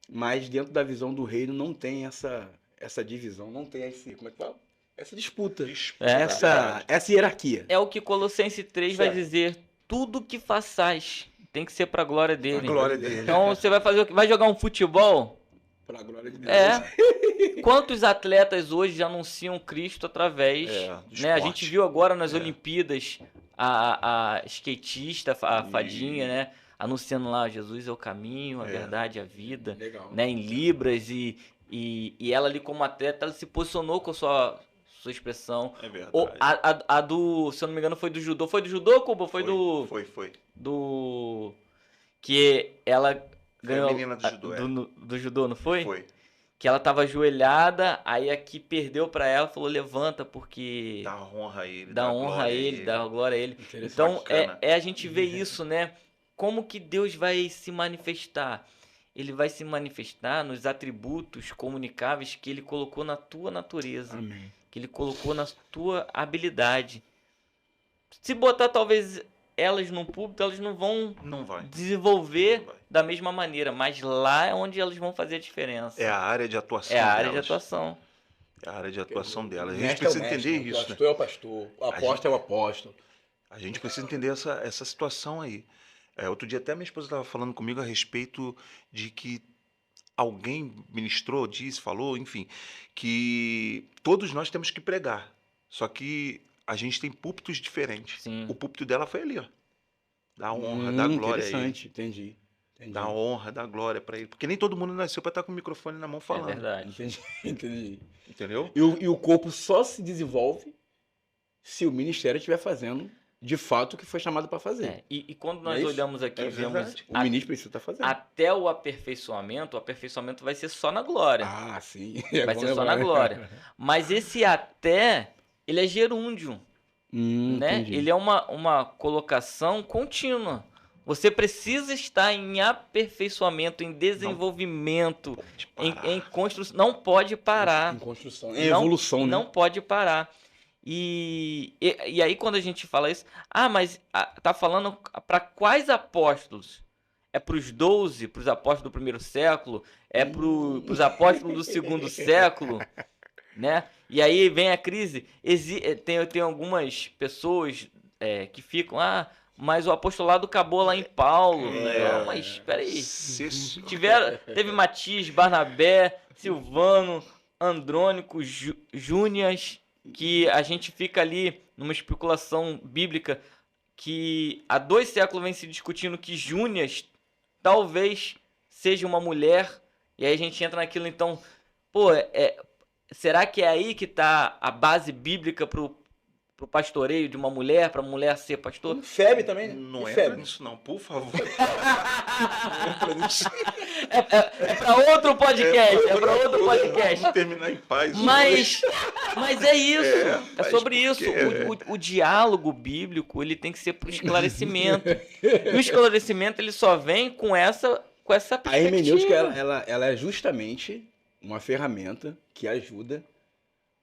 mas dentro da visão do reino não tem essa divisão, não tem como é que fala? Essa disputa, essa hierarquia. É o que Colossenses 3 vai dizer: tudo que façais tem que ser para a glória dele. A glória dele. Então você vai fazer o que? Vai jogar um futebol? Para a glória de Deus. Quantos atletas hoje já anunciam Cristo através, do né? A esporte. gente viu agora nas Olimpíadas a skatista, a fadinha, né? Anunciando lá: Jesus é o caminho, a verdade, a vida. Legal. Né? Em Libras e ela ali como atleta, ela se posicionou com a sua expressão. É verdade. A do, se eu não me engano, foi do judô. Foi do judô, Cuba? Foi. Do... Que ela ganhou... a menina do judô, do judô, não foi? Foi. Que ela tava ajoelhada, aí a que perdeu pra ela, falou: levanta, porque... Dá honra a ele. Dá honra a ele, dá glória a ele. Então, a gente vê isso, né? Como que Deus vai se manifestar? Ele vai se manifestar nos atributos comunicáveis que ele colocou na tua natureza. Amém. Que ele colocou na tua habilidade. Se botar talvez elas no púlpito, elas não vão desenvolver da mesma maneira, mas lá é onde elas vão fazer a diferença. É a área de atuação É a delas. área de atuação. É a área de atuação delas. A gente Mestre é o precisa mestre, entender isso, o pastor é o pastor, o apóstolo é o apóstolo. A gente precisa entender essa situação aí. Outro dia até minha esposa estava falando comigo a respeito de que alguém ministrou, disse, falou, enfim, que todos nós temos que pregar. Só que a gente tem púlpitos diferentes. Sim. O púlpito dela foi ali, ó. Dá honra, dá glória a ele. Interessante, entendi. Dá honra, dá glória para ele. Porque nem todo mundo nasceu para estar com o microfone na mão falando. É verdade. Entendi. Entendeu? E o corpo só se desenvolve se o ministério estiver fazendo de fato o que foi chamado para fazer. E quando nós olhamos aqui, vemos o ministro precisa estar fazendo. Até o aperfeiçoamento vai ser só na glória. Ah, sim. Vai ser só na glória. Mas esse até, ele é gerúndio. Né? Entendi. Ele é uma colocação contínua. Você precisa estar em aperfeiçoamento, em desenvolvimento, em construção. Não pode parar. Em construção. Em evolução, né? Não pode parar. E aí quando a gente fala isso, mas tá falando para quais apóstolos? É para os 12, para os apóstolos do primeiro século? É para os apóstolos do segundo século? Né? E aí vem a crise. Tem algumas pessoas que ficam, mas o apostolado acabou lá em Paulo. Não, mas espera aí. Teve Matias, Barnabé, Silvano, Andrônico, Júnias, que a gente fica ali numa especulação bíblica que há 2 séculos vem se discutindo que Júnias talvez seja uma mulher, e aí a gente entra naquilo, então, será que é aí que está a base bíblica pro pastoreio de uma mulher, para a mulher ser pastor? Febe também, né? Não entra nisso não, por favor. Não entra nisso. É para outro podcast, Vamos terminar em paz. Mas é isso, é sobre isso. O diálogo bíblico, ele tem que ser para o esclarecimento. E o esclarecimento, ele só vem com essa perspectiva. A hermenêutica, ela é justamente uma ferramenta que ajuda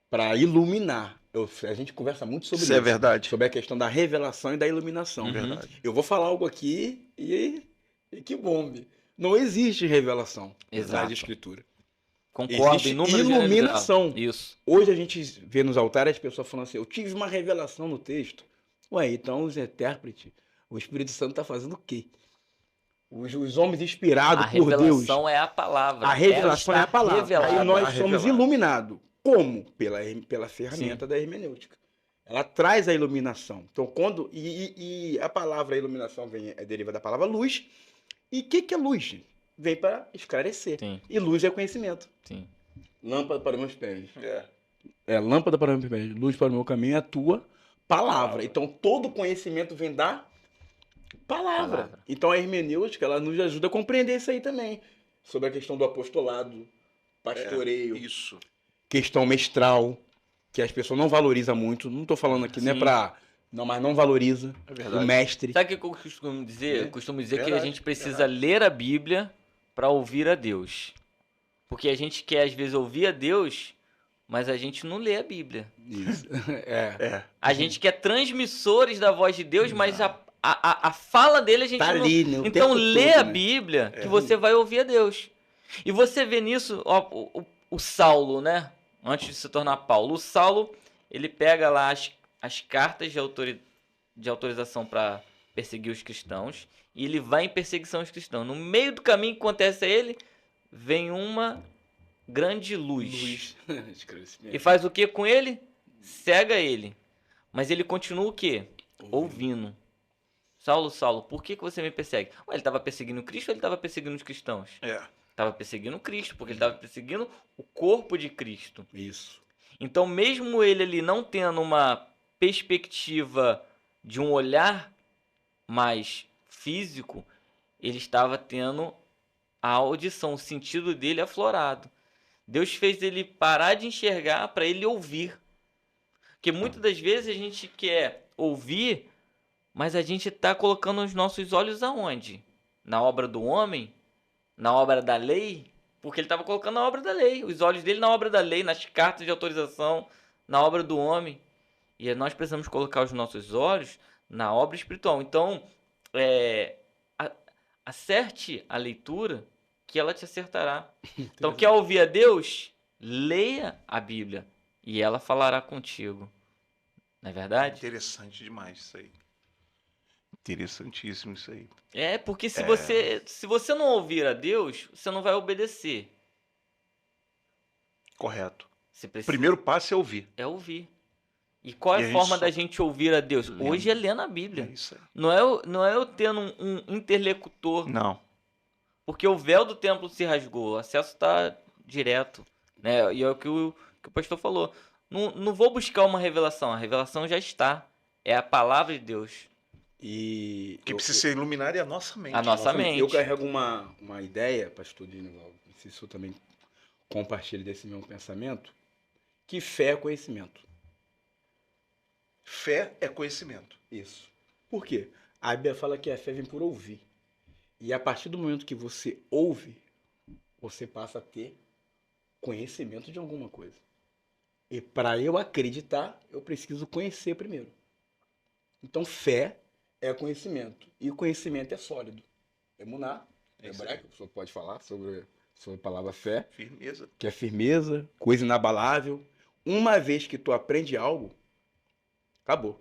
para iluminar. A gente conversa muito sobre isso. É verdade. Sobre a questão da revelação e da iluminação. Verdade. Eu vou falar algo aqui e que bombe. Não existe revelação na Escritura. Concordo. Existe iluminação. Isso. Hoje a gente vê nos altares as pessoas falando assim: eu tive uma revelação no texto. Ué, então os intérpretes, o Espírito Santo está fazendo o quê? Os homens inspirados por Deus. A revelação é a palavra. A revelação é a palavra. Aí nós somos iluminados. Como? Pela ferramenta da hermenêutica. Ela traz a iluminação. Então, quando. E a palavra iluminação deriva da palavra luz. E o que é luz? Vem para esclarecer. Sim. E luz é conhecimento. Sim. Lâmpada para os meus pés. Lâmpada para os meus pés. Luz para o meu caminho é a tua palavra. Então, todo conhecimento vem da palavra. Então, a hermenêutica, ela nos ajuda a compreender isso aí também. Sobre a questão do apostolado, pastoreio. Isso. Questão mestral, que as pessoas não valorizam muito. Não estou falando aqui, né, mas não valoriza o mestre. Sabe o que eu costumo dizer? Eu costumo dizer que a gente precisa ler a Bíblia para ouvir a Deus. Porque a gente quer, às vezes, ouvir a Deus, mas a gente não lê a Bíblia. Isso. É. É. A gente quer transmissores da voz de Deus, mas Não. a fala dele a gente Tá não... ali, né? O Então tempo lê todo, a né? Bíblia que É. você vai ouvir a Deus. E você vê nisso, ó, o Saulo, né? Antes de se tornar Paulo. O Saulo, ele pega lá as cartas de autorização para perseguir os cristãos. E ele vai em perseguição aos cristãos. No meio do caminho que acontece a ele, vem uma grande luz. E faz o que com ele? Cega ele. Mas ele continua o quê? Ouvindo. Saulo, Saulo, por que você me persegue? Ué, ele estava perseguindo Cristo ou ele estava perseguindo os cristãos? É. Estava perseguindo Cristo, porque ele estava perseguindo o corpo de Cristo. Isso. Então, mesmo ele ali não tendo uma perspectiva de um olhar mais físico, ele estava tendo a audição, o sentido dele aflorado. Deus fez ele parar de enxergar para ele ouvir. Porque muitas das vezes a gente quer ouvir, mas a gente está colocando os nossos olhos aonde? Na obra do homem? Na obra da lei? Porque ele estava colocando na obra da lei. Os olhos dele na obra da lei, nas cartas de autorização, na obra do homem. E nós precisamos colocar os nossos olhos na obra espiritual. Então, acerte a leitura que ela te acertará. Então, quer ouvir a Deus? Leia a Bíblia e ela falará contigo. Não é verdade? Interessante demais isso aí. Interessantíssimo isso aí. É, porque se você não ouvir a Deus, você não vai obedecer. Correto. Você O precisa primeiro passo é ouvir. é ouvir. E qual é E a a forma gente da só gente ouvir a Deus? lendo. Hoje é lendo a É Bíblia. isso aí. Não é eu tendo um interlocutor. Não. Porque o véu do templo se rasgou, o acesso está direto, né? E é o que o pastor falou. Não vou buscar uma revelação, a revelação já está. É a palavra de Deus. E O que precisa ser iluminado é a nossa mente. A nossa mente. Eu carrego uma ideia, pastor Dinivaldo, não sei se o senhor também compartilha desse mesmo pensamento, que fé é conhecimento. Fé é conhecimento. Isso. Por quê? A Bíblia fala que a fé vem por ouvir. E a partir do momento que você ouve, você passa a ter conhecimento de alguma coisa. E para eu acreditar, eu preciso conhecer primeiro. Então, fé é conhecimento. E o conhecimento é sólido. Emuná, É isso hebraico, o senhor pode falar sobre a palavra fé, Firmeza. que é firmeza, coisa inabalável. Uma vez que tu aprende algo, acabou.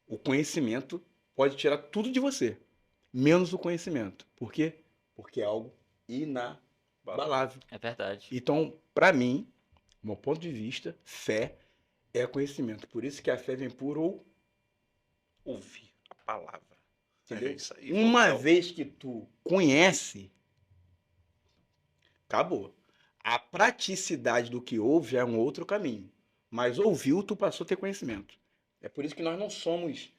O conhecimento pode tirar tudo de você, menos o conhecimento. Por quê? Porque é algo inabalável. É verdade. Então, para mim, do meu ponto de vista, fé é conhecimento. Por isso que a fé vem por Ouvir a palavra. Entendeu? É isso aí. Uma vez que tu conhece, acabou. A praticidade do que ouve já é um outro caminho. Mas ouviu, tu passou a ter conhecimento. É por isso que nós não somos,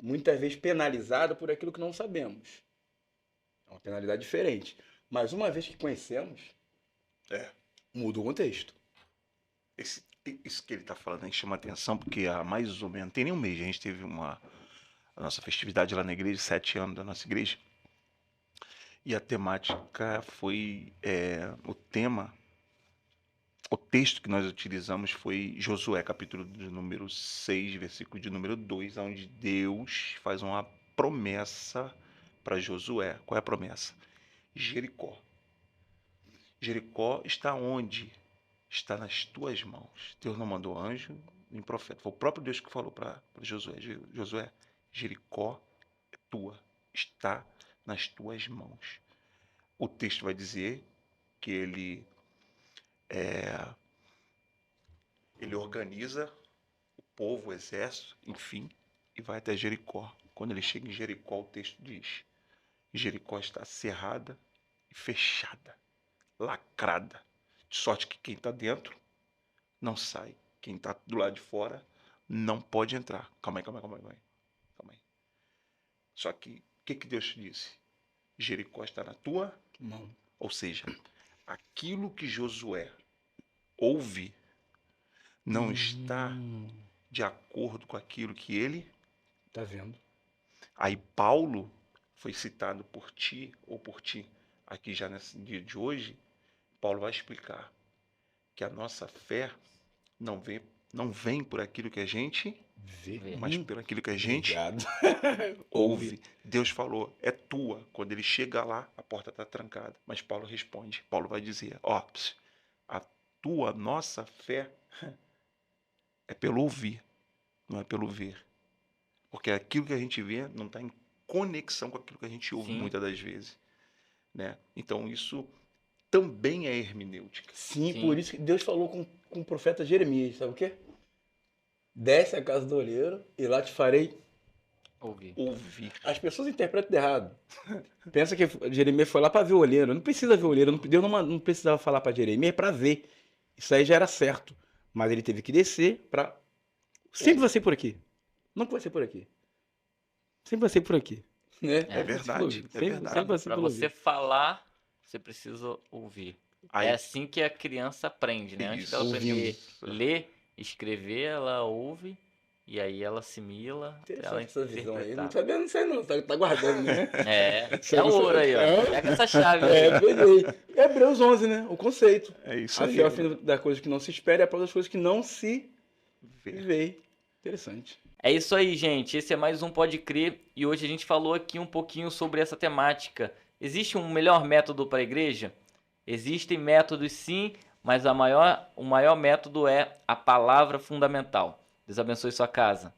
muitas vezes, penalizados por aquilo que não sabemos. É uma penalidade diferente. Mas uma vez que conhecemos, muda o contexto. Isso que ele está falando aí chama atenção, porque há mais ou menos, tem nem um mês, a gente teve a nossa festividade lá na igreja, 7 anos da nossa igreja. E a temática foi, o texto que nós utilizamos foi Josué, capítulo de número 6, versículo de número 2, onde Deus faz uma promessa para Josué. Qual é a promessa? Jericó. Jericó está onde? Está nas tuas mãos. Deus não mandou anjo nem profeta. Foi o próprio Deus que falou para Josué. Josué, Jericó é tua. Está nas tuas mãos. O texto vai dizer que ele organiza o povo, o exército, enfim, e vai até Jericó. Quando ele chega em Jericó, o texto diz: Jericó está cerrada e fechada, lacrada, de sorte que quem está dentro não sai, quem está do lado de fora não pode entrar. Calma aí. Só que o que Deus te disse? Jericó está na tua Mão. Ou seja, aquilo que Josué ouve não está de acordo com aquilo que ele... Tá vendo? Aí Paulo foi citado por ti ou por ti aqui já nesse dia de hoje, Paulo vai explicar que a nossa fé não vem por aquilo que a gente, Vê. mas por aquilo que a gente Obrigado. ouve. Deus falou, é tua. Quando ele chega lá, a porta está trancada. Mas Paulo responde. Paulo vai dizer, a nossa fé é pelo ouvir, não é pelo ver. Porque aquilo que a gente vê não está em conexão com aquilo que a gente ouve Sim. muitas das vezes. Né? Então isso também é hermenêutica. Sim, Sim. por isso que Deus falou com o profeta Jeremias, sabe o quê? Desce a casa do olheiro e lá te farei. Ouvir. Ouvir. As pessoas interpretam errado. Pensa que Jeremias foi lá para ver o olheiro. Não precisa ver o olheiro. Deus não precisava falar para Jeremias para ver. Isso aí já era certo. Mas ele teve que descer para. Sempre vai ser por aqui. Não vai ser por aqui. Sempre vai ser por aqui. Né? É verdade, Sempre, verdade. sempre vai ser Para pelo você ouvido. falar, você precisa ouvir. Aí, É assim que a criança aprende, né? Antes Isso. dela aprender Isso. a ler, escrever, ela ouve e aí ela assimila. Até ela Interessante essa visão aí. Não interpretar. sabia, não sei não. Tá guardando, né? É ouro aí, ó. É. Pega essa chave aí. Peguei. Hebreus 11, né? O conceito. É isso A aí. fé é o fim da coisa que não se espera e a prova das coisas que não se Ver. vê. Interessante. É isso aí, gente. Esse é mais um Pode Crer e hoje a gente falou aqui um pouquinho sobre essa temática. Existe um melhor método para a igreja? Existem métodos sim, mas o maior método é a palavra fundamental. Deus abençoe sua casa.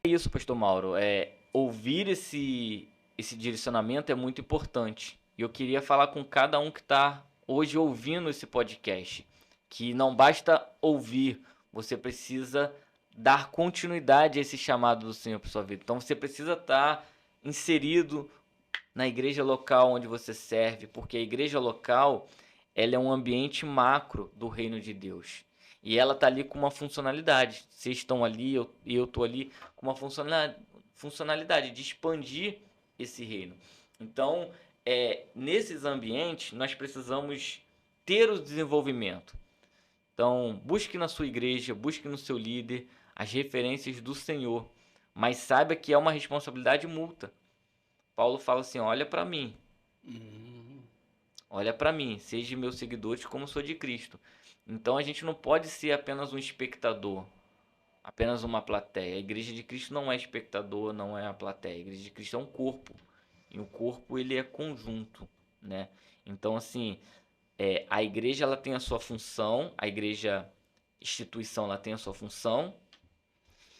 É isso, Pastor Mauro. Ouvir esse direcionamento é muito importante. E eu queria falar com cada um que está hoje ouvindo esse podcast, que não basta ouvir, você precisa dar continuidade a esse chamado do Senhor para sua vida. Então você precisa estar inserido na igreja local onde você serve, porque a igreja local ela é um ambiente macro do reino de Deus. E ela está ali com uma funcionalidade. Vocês estão ali, eu estou ali com uma funcionalidade de expandir esse reino. Então, nesses ambientes, nós precisamos ter o desenvolvimento. Então, busque na sua igreja, busque no seu líder as referências do Senhor. Mas saiba que é uma responsabilidade mútua. Paulo fala assim, olha para mim. Olha para mim, seja meus seguidores como sou de Cristo. Então a gente não pode ser apenas um espectador, apenas uma plateia. A igreja de Cristo não é espectador, não é a plateia. A igreja de Cristo é um corpo. E o corpo ele é conjunto, né? Então assim, a igreja ela tem a sua função, a igreja instituição ela tem a sua função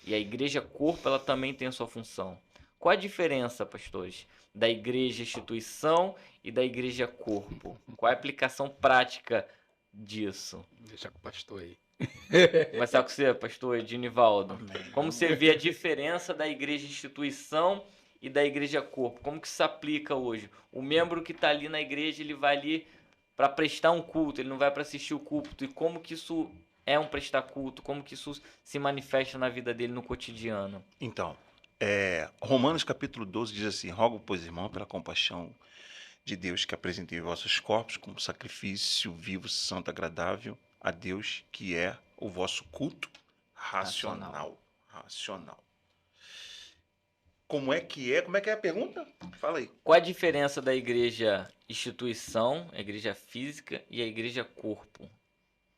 e a igreja corpo ela também tem a sua função. Qual a diferença, pastores, da igreja instituição e da igreja corpo? Qual é a aplicação prática disso? Deixa com o pastor aí. Vou começar com você, pastor Edinivaldo. Como você vê a diferença da igreja instituição e da igreja corpo? Como que isso se aplica hoje? O membro que está ali na igreja, ele vai ali para prestar um culto, ele não vai para assistir o culto. E como que isso é um prestar culto? Como que isso se manifesta na vida dele no cotidiano? Então, Romanos capítulo 12 diz assim, rogo, pois, irmão, pela compaixão de Deus, que apresentei vossos corpos como sacrifício vivo, santo, agradável a Deus, que é o vosso culto racional. Como é que é a pergunta? Fala aí. Qual a diferença da igreja instituição, a igreja física e a igreja corpo?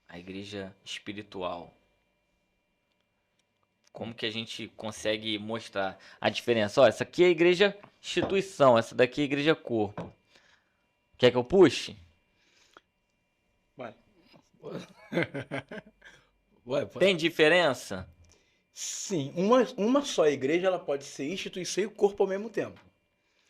A igreja espiritual. Como que a gente consegue mostrar a diferença? Ó, essa aqui é a igreja instituição, essa daqui é a igreja corpo. Quer que eu puxe? Vai. Ué, pode- Tem diferença? Sim, uma só igreja ela pode ser instituição e corpo ao mesmo tempo.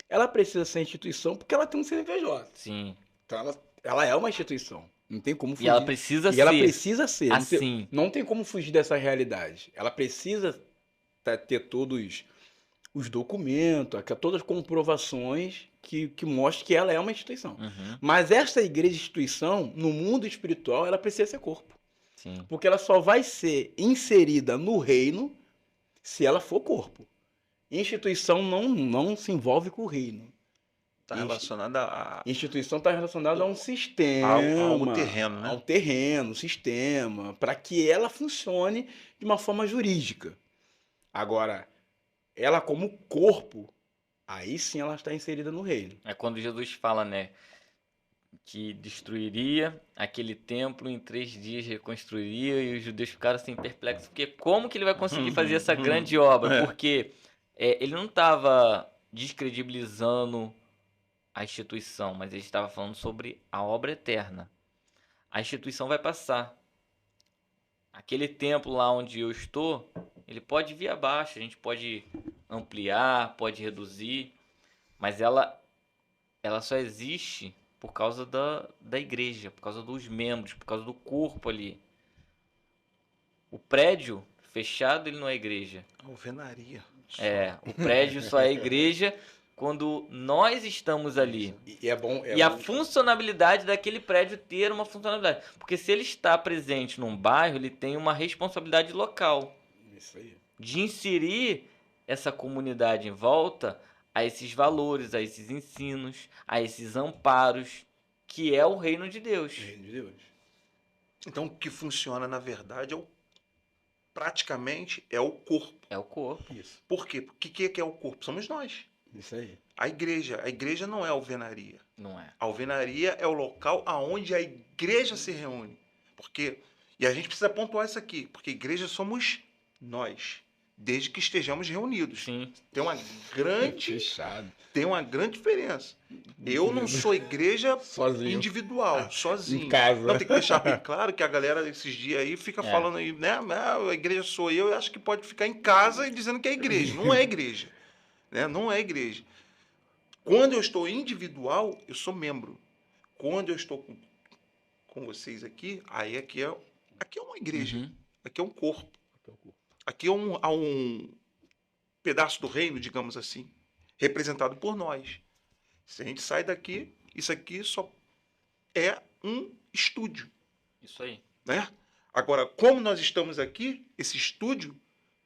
Ela precisa ser instituição porque ela tem um CNPJ. Sim. Então ela é uma instituição. Não tem como fugir. E ela precisa E ela ser precisa ser. assim. Não tem como fugir dessa realidade. Ela precisa ter todos os documentos, todas as comprovações que mostram que ela é uma instituição. Uhum, Mas esta igreja instituição, no mundo espiritual, ela precisa ser corpo. sim. Porque ela só vai ser inserida no reino se ela for corpo. Instituição não se envolve com o reino. Está relacionada a Instituição está relacionada a um sistema. algo terreno, né? A um terreno, sistema, para que ela funcione de uma forma jurídica. Agora, ela como corpo, aí sim ela está inserida no reino. É quando Jesus fala, né, que destruiria aquele templo em 3 dias, reconstruiria, e os judeus ficaram assim perplexos, porque como que ele vai conseguir fazer essa grande obra? É. Porque ele não estava descredibilizando a instituição, mas ele estava falando sobre a obra eterna. A instituição vai passar. Aquele templo lá onde eu estou, ele pode vir abaixo, a gente pode ampliar, pode reduzir, mas ela só existe por causa da igreja, por causa dos membros, por causa do corpo ali. O prédio fechado, ele não é igreja. Alvenaria. O prédio só é igreja quando nós estamos ali. E é bom. E a funcionalidade daquele prédio ter uma funcionalidade. Porque se ele está presente num bairro, ele tem uma responsabilidade local Isso aí. de inserir essa comunidade em volta a esses valores, a esses ensinos, a esses amparos, que é o reino de Deus. Reino de Deus. Então, o que funciona, na verdade, praticamente é o corpo. É o corpo. Isso. Por quê? Porque o que é o corpo? Somos nós. Isso aí. A igreja não é a alvenaria. Não é? A alvenaria é o local aonde a igreja se reúne. E a gente precisa pontuar isso aqui, porque igreja somos nós, desde que estejamos reunidos. Sim. Tem uma grande Fechado. diferença. Eu não sou igreja Sozinho. individual, sozinho. Em casa. Não, tem que deixar bem claro que a galera esses dias aí fica É. falando aí, né? A igreja sou eu acho que pode ficar em casa e dizendo que é igreja. Não é igreja. Né? Não é igreja. Quando eu estou individual, eu sou membro. Quando eu estou com vocês aqui, aí aqui é uma igreja. Uhum. Aqui é um corpo. Aqui há um pedaço do reino, digamos assim, representado por nós. Se a gente sai daqui, isso aqui só é um estúdio, Isso aí. né? Agora, como nós estamos aqui, esse estúdio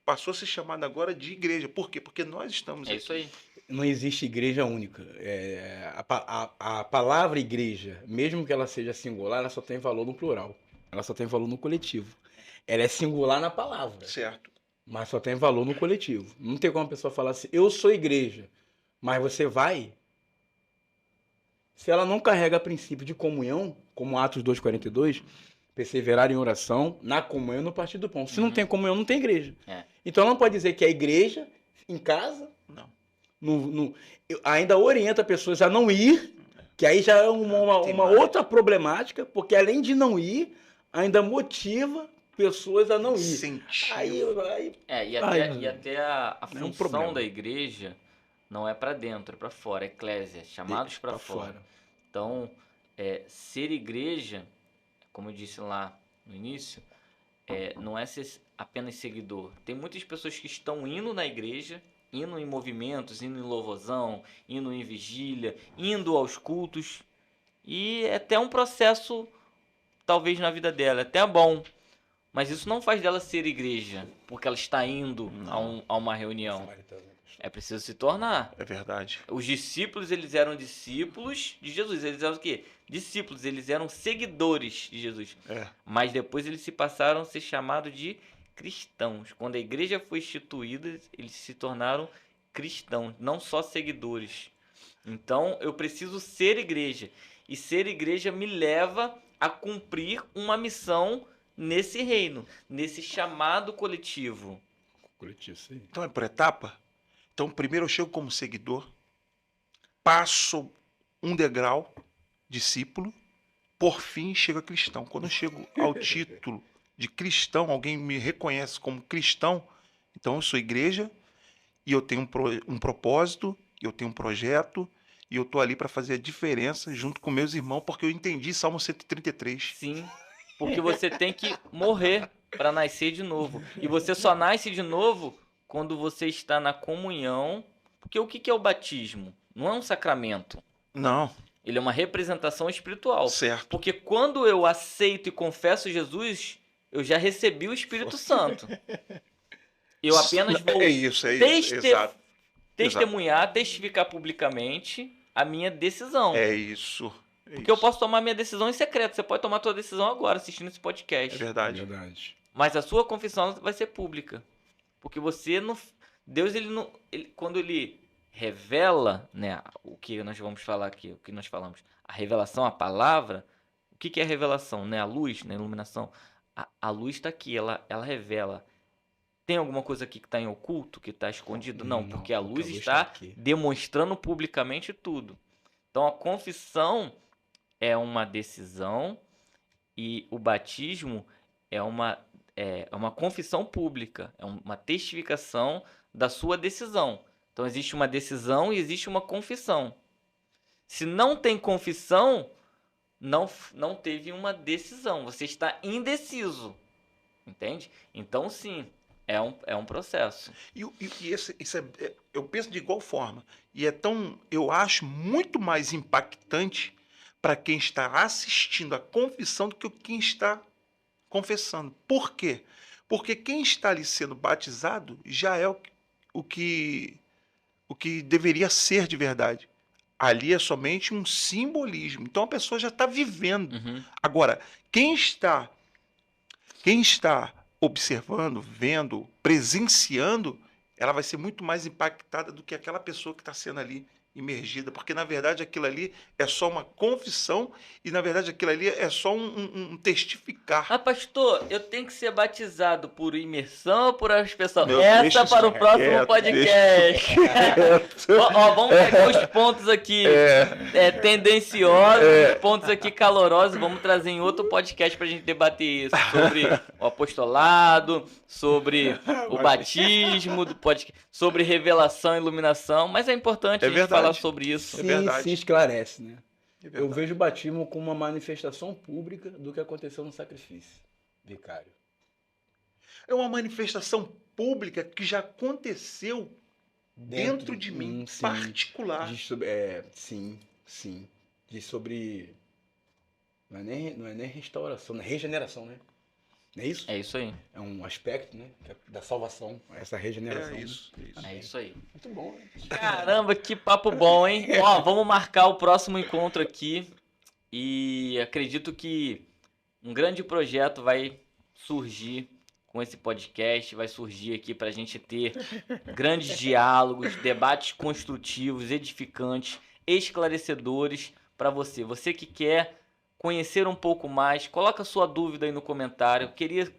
passou a ser chamado agora de igreja. Por quê? Porque nós estamos É aqui. isso aí. Não existe igreja única. A palavra igreja, mesmo que ela seja singular, ela só tem valor no plural. Ela só tem valor no coletivo. Ela é singular na palavra, Certo. mas só tem valor no coletivo. Não tem como a pessoa falar assim, eu sou igreja, mas você vai. Se ela não carrega princípio de comunhão, como Atos 2,42, perseverar em oração, na comunhão e no partir do pão. Se não tem comunhão, não tem igreja. É. Então ela não pode dizer que é igreja em casa. Não. Ainda orienta pessoas a não ir, que aí já é uma outra problemática, porque além de não ir, ainda motiva pessoas a não ir. Incentivo. Aí E até a é um função problema. da igreja não é para dentro, é para fora, é eclésia, chamados para fora. Então, ser igreja, como eu disse lá no início, não é ser apenas seguidor. Tem muitas pessoas que estão indo na igreja, indo em movimentos, indo em louvorzão, indo em vigília, indo aos cultos, e é até um processo, talvez na vida dela, até bom, mas isso não faz dela ser igreja, porque ela está indo a uma reunião. É preciso se tornar. É verdade. Os discípulos, eles eram discípulos de Jesus. Eles eram o quê? Discípulos, eles eram seguidores de Jesus. Mas depois eles se passaram a ser chamados de cristãos. Quando a igreja foi instituída, eles se tornaram cristãos, não só seguidores. Então, eu preciso ser igreja. E ser igreja me leva a cumprir uma missão nesse reino, nesse chamado coletivo. Sim. Então é por etapa? Então, primeiro eu chego como seguidor, passo um degrau, discípulo, por fim chego a cristão. Quando eu chego ao título de cristão, alguém me reconhece como cristão, então eu sou igreja e eu tenho um propósito, eu tenho um projeto e eu estou ali para fazer a diferença junto com meus irmãos, porque eu entendi Salmo 133. Sim, porque você tem que morrer para nascer de novo. E você só nasce de novo quando você está na comunhão. Porque o que é o batismo? Não é um sacramento. Não. Ele é uma representação espiritual. Certo. Porque quando eu aceito e confesso Jesus, eu já recebi o Espírito Santo. Eu apenas vou exato. testemunhar, testificar publicamente a minha decisão. É isso. Porque eu posso tomar minha decisão em secreto. Você pode tomar a sua decisão agora, assistindo esse podcast. É verdade. Mas a sua confissão vai ser pública. Porque você não... Deus, quando ele revela, né, o que nós vamos falar aqui, o que nós falamos, a revelação, a palavra, o que que é a revelação, né? A luz, né, a iluminação. A luz está aqui, ela revela. Tem alguma coisa aqui que está em oculto, que está escondido? Não, porque a luz tá está aqui. demonstrando publicamente tudo. Então a confissão é uma decisão e o batismo é uma confissão pública, é uma testificação da sua decisão. Então existe uma decisão e existe uma confissão. Se não tem confissão, não teve uma decisão. Você está indeciso. Entende? Então, sim, é um processo. Eu penso de igual forma. E eu acho muito mais impactante para quem está assistindo a confissão do que quem está confessando. Por quê? Porque quem está ali sendo batizado já é o que deveria ser de verdade. Ali é somente um simbolismo. Então a pessoa já está vivendo. Uhum. Agora, quem está observando, vendo, presenciando, ela vai ser muito mais impactada do que aquela pessoa que está sendo ali imergida, porque na verdade aquilo ali é só uma confissão e na verdade aquilo ali é só um testificar. Ah, pastor, eu tenho que ser batizado por imersão ou por aspersão? Meu, Essa deixa para o isso próximo quieto, podcast. Ó, vamos pegar os pontos aqui tendenciosos, os pontos aqui calorosos. Vamos trazer em outro podcast para a gente debater isso. Sobre o apostolado, sobre o batismo, sobre revelação e iluminação. Mas é importante a gente falar sobre isso. Sim, verdade. sim, esclarece, né? É Eu vejo o batismo como uma manifestação pública do que aconteceu no sacrifício vicário. É uma manifestação pública que já aconteceu dentro de mim, sim. particular. Sim. Diz sobre... Não é nem restauração, é regeneração, né? Não é isso? É isso aí. É um aspecto, né? Da salvação, essa regeneração. É isso. É isso aí. Muito bom, né? Caramba, que papo bom, hein? Ó, vamos marcar o próximo encontro aqui. E acredito que um grande projeto vai surgir com esse podcast. Vai surgir aqui pra gente ter grandes diálogos, debates construtivos, edificantes, esclarecedores para você. Você que quer conhecer um pouco mais, coloca sua dúvida aí no comentário. Eu queria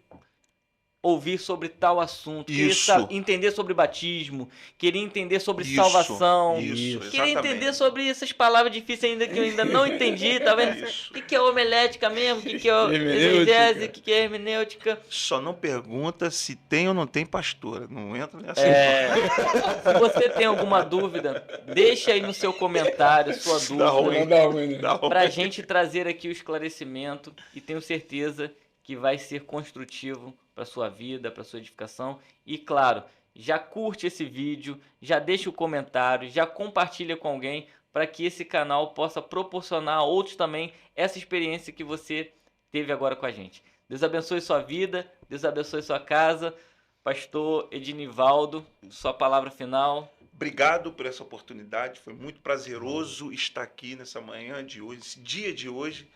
ouvir sobre tal assunto, Isso. queria entender sobre batismo, queria entender sobre Isso, salvação, isso, queria exatamente. entender sobre essas palavras difíceis ainda que eu ainda não entendi, tá vendo? Isso. O que é homelética mesmo? O que é Hermenêutica. exegese? O que é hermenêutica? Só não pergunta se tem ou não tem pastora. Não entra nessa. Se você tem alguma dúvida, deixa aí no seu comentário sua Dá ruim. dúvida, Não dá ruim, né? Dá ruim. pra gente trazer aqui o esclarecimento e tenho certeza que vai ser construtivo para sua vida, para sua edificação. E claro, já curte esse vídeo, já deixa o comentário, já compartilha com alguém para que esse canal possa proporcionar a outros também essa experiência que você teve agora com a gente. Deus abençoe sua vida, Deus abençoe sua casa. Pastor Ednivaldo, sua palavra final. Obrigado por essa oportunidade. Foi muito prazeroso estar aqui nessa manhã de hoje, esse dia de hoje,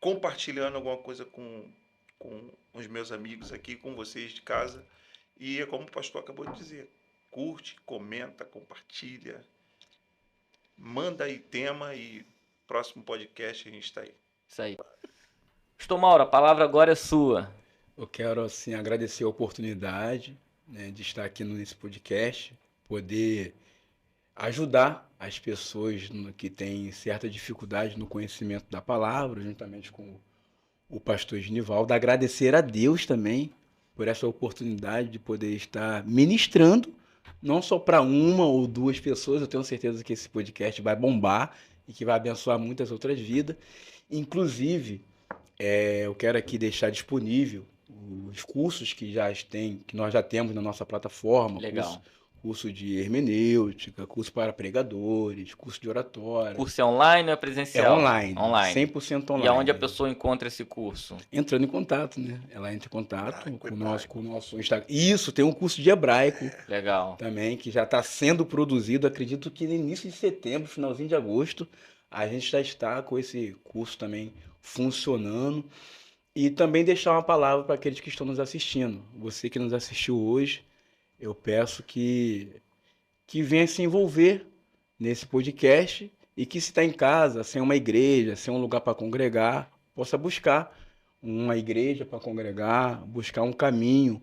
compartilhando alguma coisa com os meus amigos aqui, com vocês de casa. E é como o pastor acabou de dizer, curte, comenta, compartilha, manda aí tema e próximo podcast a gente está aí. Isso aí. Pastor Mauro, a palavra agora é sua. Eu quero, assim, agradecer a oportunidade, né, de estar aqui nesse podcast, poder ajudar as pessoas que têm certa dificuldade no conhecimento da palavra, juntamente com o pastor Genivaldo. Agradecer a Deus também por essa oportunidade de poder estar ministrando, não só para uma ou duas pessoas. Eu tenho certeza que esse podcast vai bombar e que vai abençoar muitas outras vidas. Inclusive, eu quero aqui deixar disponível os cursos que nós já temos na nossa plataforma. Legal. Curso de hermenêutica, curso para pregadores, curso de oratória. Curso é online ou é É presencial? online, Online. 100% online. E aonde a pessoa encontra esse curso? Entrando em contato, né? Ela entra em contato com o nosso Instagram. Isso, tem um curso de hebraico Legal. também, que já está sendo produzido. Acredito que no início de setembro, finalzinho de agosto, a gente já está com esse curso também funcionando. E também deixar uma palavra para aqueles que estão nos assistindo. Você que nos assistiu hoje, eu peço que que venha se envolver nesse podcast e que, se está em casa, sem uma igreja, sem um lugar para congregar, possa buscar uma igreja para congregar, buscar um caminho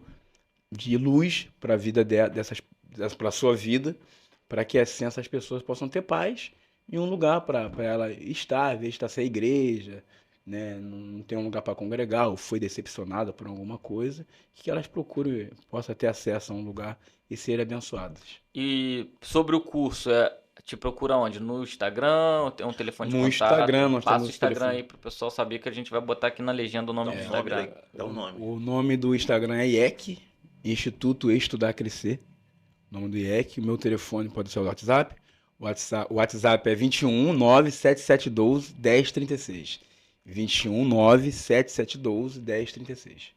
de luz para a vida para a sua vida, para que assim essas pessoas possam ter paz e um lugar para ela estar, às vezes está sem igreja, né? Não tem um lugar para congregar, ou foi decepcionada por alguma coisa, que elas procurem, possam ter acesso a um lugar e serem abençoadas. E sobre o curso, te procura onde? No Instagram? Tem um telefone de No contato? Instagram, nós Passa o temos Instagram telefone. aí pro pessoal saber que a gente vai botar aqui na legenda o nome do Instagram. Dá um nome. O nome do Instagram é IEC, Instituto Estudar Crescer. O nome do IEC. O meu telefone pode ser o WhatsApp. O WhatsApp é 21 97712 1036. 21 97712 1036.